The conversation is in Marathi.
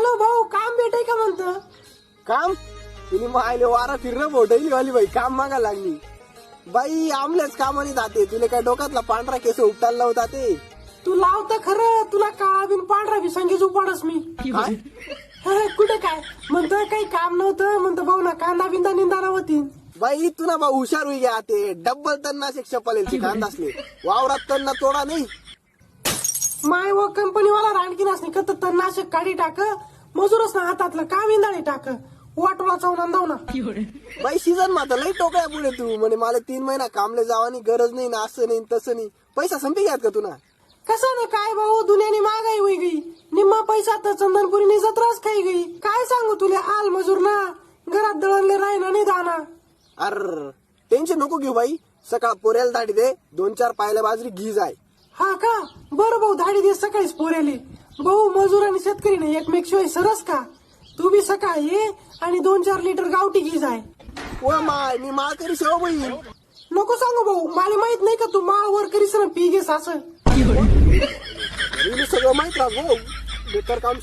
हॅलो भाऊ, काम भेटाय का म्हणतं? काम तिने मायले वारा फिरणं मोठं वाली बाई काम मागा लागली बाई. आमल्याच कामाने जाते, तुला काय डोक्यातला पांढरा केस उपटायला लावता ते. तू लावतं खरं, तुला काळा बिन पांढरा बी संगीच उपाडस मी. काय कुठे काय म्हणतोय, काही काम नव्हतं म्हणतं भाऊ ना, कांदा बिंदा निंदाना होती. बाई तुला बा हुशार होई घ्या ते डब्बल तन्नाशे चपलेल कांदा असले वावरात तन्ना तोडा नाही. माय व कंपनीवाला रानकीन असणे कत तणनाशक काढी टाक, मजूरच ना हातातलं काम इंदाळी टाक, वाटोला चावून अंदाव ना. बाई सीझन माता लई टोकळ्या पुढे तू म्हणे मला 3 महिना कामले जावानी गरज नाही ना, असं नाही तसं नाही. पैसा संपी घ्यात का तुला? कसं ना काय भाऊ, दुनियानी महागाई होई गई, निम्मा पैसा तर चंदनपुरीने जत्राच खाई गई. काय सांगू तुला, आल मजूर ना घरात दळणले राहीना नाही दाना. अर टेन्शन नको घेऊ बाई, सकाळ पोऱ्याला दाढी दे, 2-4 पायला बाजरी घी जाय. हा का, बरं भाऊ, धाडी दिवस सकाळीच पोऱ्याले. भाऊ मजूर आणि शेतकरी एकमेक शिवाय सरस का, तू बी सकाळी ये आणि 2-4 लिटर गावठी घी जाय. ओ माय मी माळ करी शेव बाई. नको सांगू भाऊ, मला माहित नाही का तू माळ वर करीस ना पी घेस असं. सगळं माहित राहतो बेकार काम.